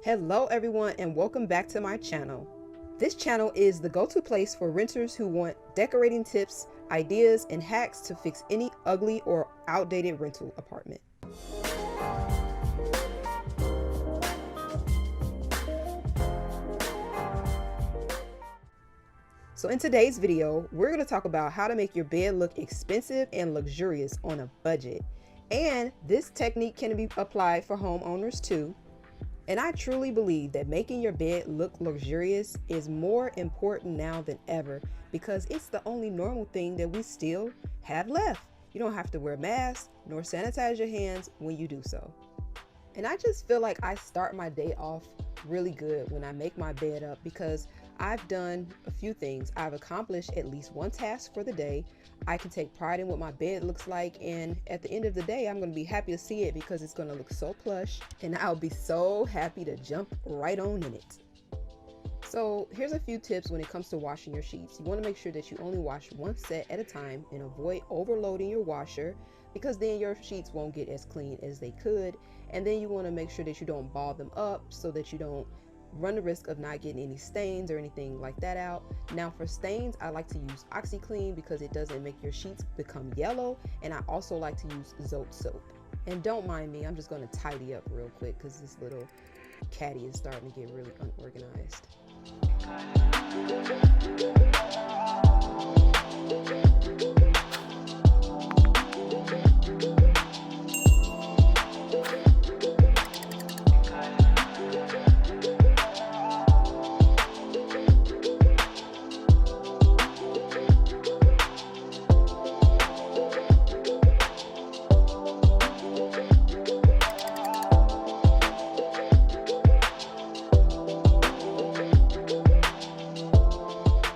Hello everyone and welcome back to my channel. This channel is the go-to place for renters who want decorating tips, ideas, and hacks to fix any ugly or outdated rental apartment. So in today's video, we're going to talk about how to make your bed look expensive and luxurious on a budget. And this technique can be applied for homeowners too. And I truly believe that making your bed look luxurious is more important now than ever because it's the only normal thing that we still have left. You don't have to wear masks nor sanitize your hands when you do so. And I just feel like I start my day off really good when I make my bed up because I've done a few things. I've accomplished at least one task for the day. I can take pride in what my bed looks like, and at the end of the day I'm going to be happy to see it because it's going to look so plush and I'll be so happy to jump right on in it. So here's a few tips when it comes to washing your sheets. You want to make sure that you only wash one set at a time and avoid overloading your washer because then your sheets won't get as clean as they could. And then you want to make sure that you don't ball them up so that you don't run the risk of not getting any stains or anything like that out. Now for stains, I like to use OxyClean because it doesn't make your sheets become yellow, and I also like to use Zote soap. And don't mind me, I'm just going to tidy up real quick because this little caddy is starting to get really unorganized.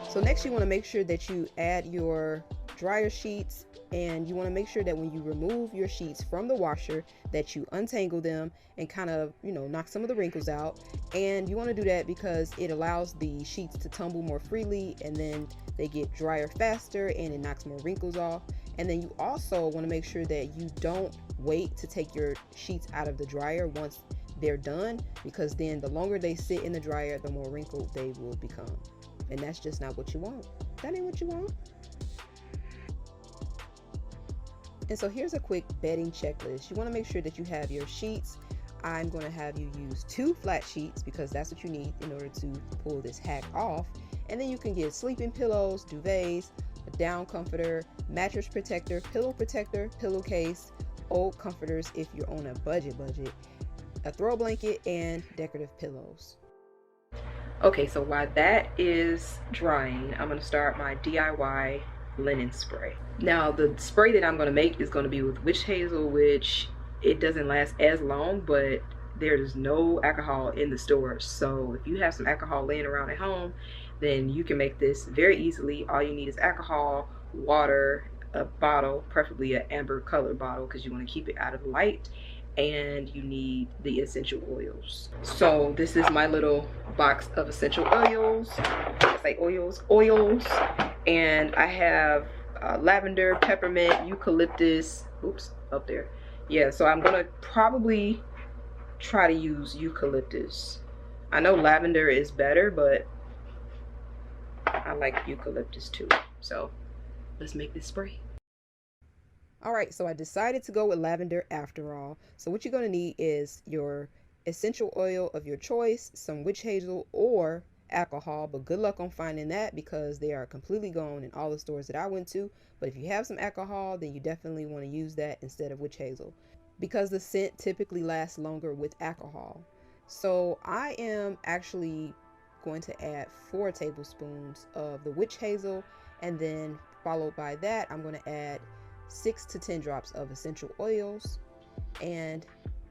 So next you want to make sure that you add your dryer sheets, and you want to make sure that when you remove your sheets from the washer that you untangle them and kind of, knock some of the wrinkles out. And you want to do that because it allows the sheets to tumble more freely, and then they get drier faster and it knocks more wrinkles off. And then you also want to make sure that you don't wait to take your sheets out of the dryer once they're done, because then the longer they sit in the dryer, the more wrinkled they will become. And that's just not what you want. That ain't what you want. And so here's a quick bedding checklist. You want to make sure that you have your sheets. I'm going to have you use 2 flat sheets because that's what you need in order to pull this hack off. And then you can get sleeping pillows, duvets, a down comforter, mattress protector, pillowcase, old comforters if you're on a budget, a throw blanket, and decorative pillows. Okay, so while that is drying, I'm going to start my DIY linen spray. Now the spray that I'm going to make is going to be with witch hazel, which it doesn't last as long, but there's no alcohol in the store. So if you have some alcohol laying around at home, then you can make this very easily. All you need is alcohol, water, a bottle, preferably an amber colored bottle because you want to keep it out of light, and you need the essential oils. So this is my little box of essential oils. I say oils, and I have lavender, peppermint, eucalyptus. Oops, up there. Yeah, so I'm gonna probably try to use eucalyptus. I know lavender is better, but I like eucalyptus too. So let's make this spray. Alright, so I decided to go with lavender after all. So what you're going to need is your essential oil of your choice, some witch hazel or alcohol, but good luck on finding that because they are completely gone in all the stores that I went to. But if you have some alcohol, then you definitely want to use that instead of witch hazel because the scent typically lasts longer with alcohol. So I am actually going to add 4 tablespoons of the witch hazel, and then followed by that I'm going to add 6 to 10 drops of essential oils. And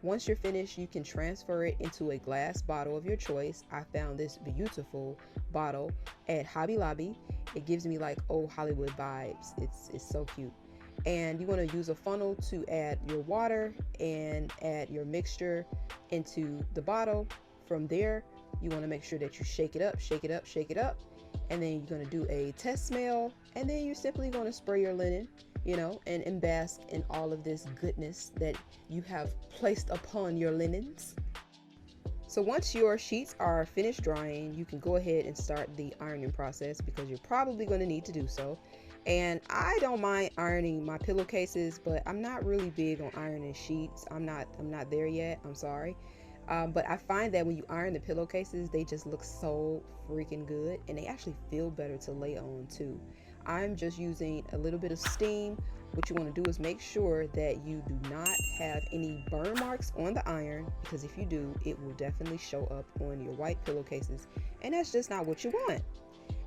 once you're finished, you can transfer it into a glass bottle of your choice. I found this beautiful bottle at Hobby Lobby. It gives me like old Hollywood vibes. It's so cute. And you want to use a funnel to add your water and add your mixture into the bottle. From there, you want to make sure that you shake it up, and then you're going to do a test smell, and then you're simply going to spray your linen, and bask in all of this goodness that you have placed upon your linens. So once your sheets are finished drying, you can go ahead and start the ironing process because you're probably going to need to do so. And I don't mind ironing my pillowcases, but I'm not really big on ironing sheets. I'm not there yet. I'm sorry. But I find that when you iron the pillowcases, they just look so freaking good, and they actually feel better to lay on too. I'm just using a little bit of steam. What you want to do is make sure that you do not have any burn marks on the iron, because if you do, it will definitely show up on your white pillowcases, and that's just not what you want.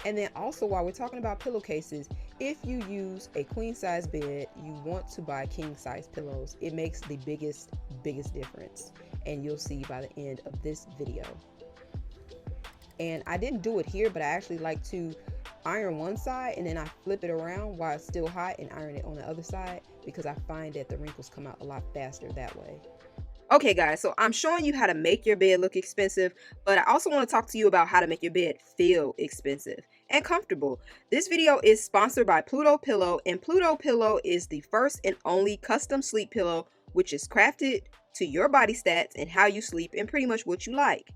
And then also, while we're talking about pillowcases, if you use a queen size bed, you want to buy king size pillows. It makes the biggest difference, and you'll see by the end of this video. And I didn't do it here, but I actually like to iron one side and then I flip it around while it's still hot and iron it on the other side, because I find that the wrinkles come out a lot faster that way. Okay guys, so I'm showing you how to make your bed look expensive, but I also want to talk to you about how to make your bed feel expensive and comfortable. This video is sponsored by Pluto Pillow, and Pluto Pillow is the first and only custom sleep pillow which is crafted to your body stats and how you sleep and pretty much what you like.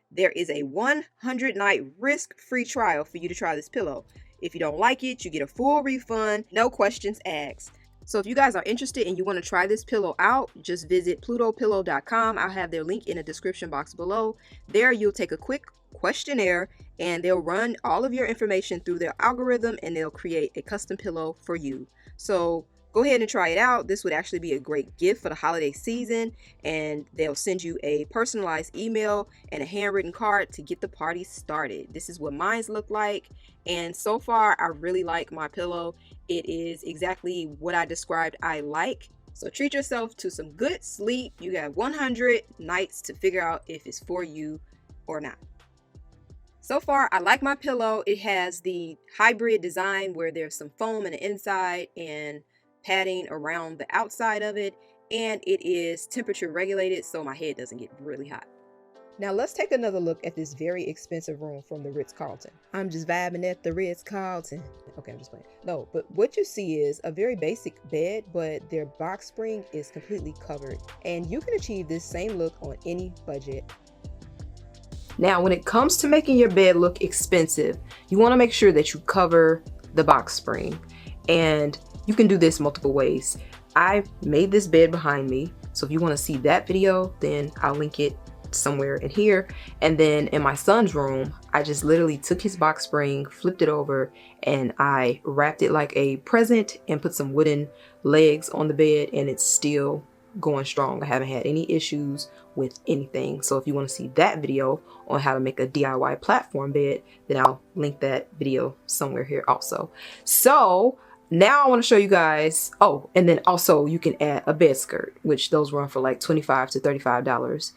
There is a 100-night risk-free trial for you to try this pillow. If you don't like it, you get a full refund, no questions asked. So if you guys are interested and you want to try this pillow out, just visit plutopillow.com. I'll have their link in the description box below. There you'll take a quick questionnaire and they'll run all of your information through their algorithm and they'll create a custom pillow for you. So go ahead and try it out. This would actually be a great gift for the holiday season, and they'll send you a personalized email and a handwritten card to get the party started. This is what mine's look like, and so far I really like my pillow. It is exactly what I described I like. So treat yourself to some good sleep. You got 100 nights to figure out if it's for you or not. So far, I like my pillow. It has the hybrid design where there's some foam on the inside and padding around the outside of it, and it is temperature regulated so my head doesn't get really hot. Now let's take another look at this very expensive room from the Ritz-Carlton. I'm just vibing at the Ritz-Carlton. Okay, I'm just playing. No, but what you see is a very basic bed, but their box spring is completely covered, and you can achieve this same look on any budget. Now, when it comes to making your bed look expensive, you want to make sure that you cover the box spring, and you can do this multiple ways. I made this bed behind me, so if you want to see that video, then I'll link it somewhere in here. And then in my son's room, I just literally took his box spring, flipped it over, and I wrapped it like a present and put some wooden legs on the bed, and it's still going strong. I haven't had any issues with anything. So if you want to see that video on how to make a DIY platform bed, then I'll link that video somewhere here also. So now I want to show you guys, oh, and then also you can add a bed skirt, which those run for like $25 to $35,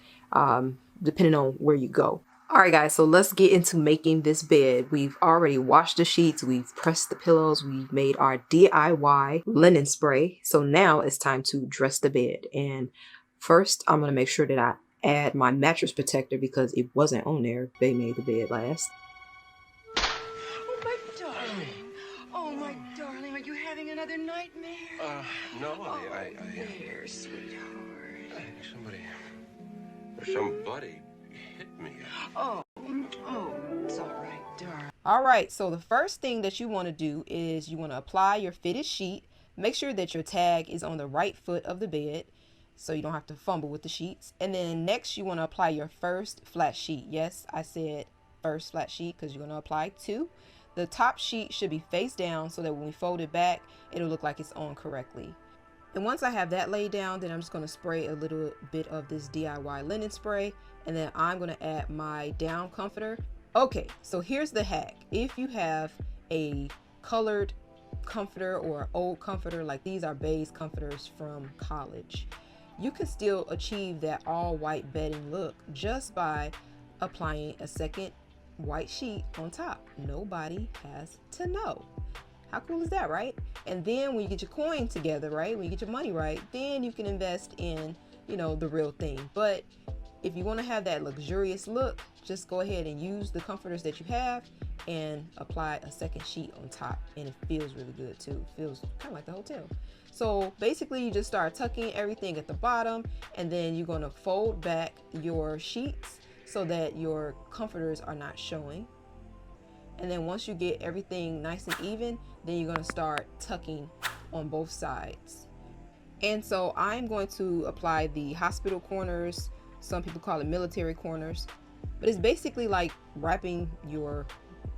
depending on where you go. All right, guys, so let's get into making this bed. We've already washed the sheets, we've pressed the pillows, we've made our DIY linen spray. So now it's time to dress the bed. And first, I'm going to make sure that I add my mattress protector because it wasn't on there. They made the bed last. Oh, my darling, are you having another nightmare? No, There, sweetheart. Somebody hit me. Oh, it's all right, darling. All right, so the first thing that you want to do is you want to apply your fitted sheet. Make sure that your tag is on the right foot of the bed so you don't have to fumble with the sheets. And then next you want to apply your first flat sheet. Yes, I said first flat sheet because you're going to apply two. The top sheet should be face down so that when we fold it back, it'll look like it's on correctly. And once I have that laid down, then I'm just going to spray a little bit of this DIY linen spray, and then I'm going to add my down comforter. Okay, so here's the hack. If you have a colored comforter or old comforter, like these are beige comforters from college, you can still achieve that all white bedding look just by applying a second white sheet on top. Nobody has to know. How cool is that, right? And then when you get your coin together, right, when you get your money right, then you can invest in, you know, the real thing. But if you want to have that luxurious look, just go ahead and use the comforters that you have and apply a second sheet on top, and it feels really good too. It feels kind of like the hotel. So basically you just start tucking everything at the bottom, and then you're going to fold back your sheets so that your comforters are not showing. And then once you get everything nice and even, then you're going to start tucking on both sides. And so I'm going to apply the hospital corners. Some people call it military corners, but it's basically like wrapping your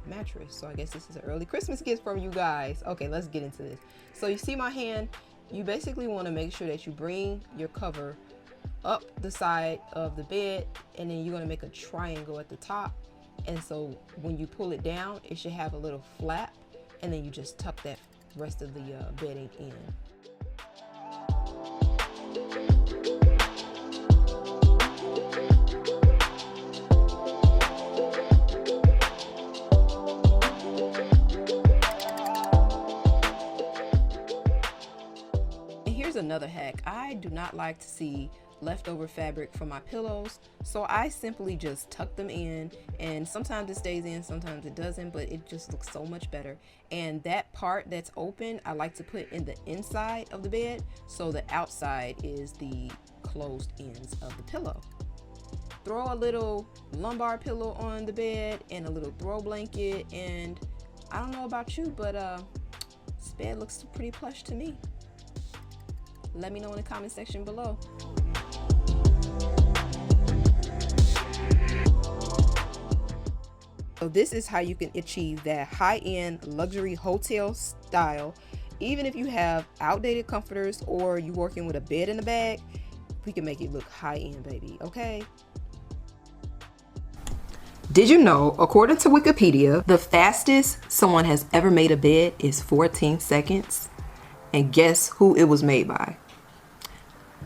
mattress. So I guess this is an early Christmas gift from you guys. Okay, let's get into this. So you see my hand, you basically want to make sure that you bring your cover up the side of the bed, and then you're going to make a triangle at the top. And so when you pull it down, it should have a little flap, and then you just tuck that rest of the bedding in. And here's another hack. I do not like to see leftover fabric from my pillows, so I simply just tuck them in, and sometimes it stays in, sometimes it doesn't, but it just looks so much better. And that part that's open, I like to put in the inside of the bed, so the outside is the closed ends of the pillow. Throw a little lumbar pillow on the bed and a little throw blanket, and I don't know about you, but this bed looks pretty plush to me. Let me know in the comment section below. So this is how you can achieve that high-end luxury hotel style. Even if you have outdated comforters or you're working with a bed in the bag, we can make it look high-end, baby, okay? Did you know, according to Wikipedia, the fastest someone has ever made a bed is 14 seconds? And guess who it was made by?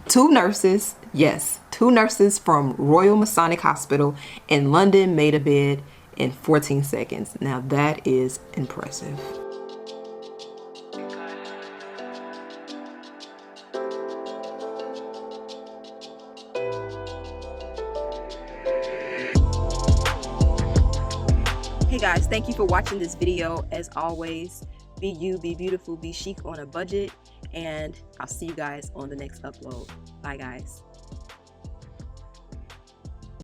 Two nurses, yes, two nurses from Royal Masonic Hospital in London made a bed in 14 seconds. Now that is impressive. Hey guys, thank you for watching this video. As always, be you, be beautiful, be chic on a budget, and I'll see you guys on the next upload. Bye guys.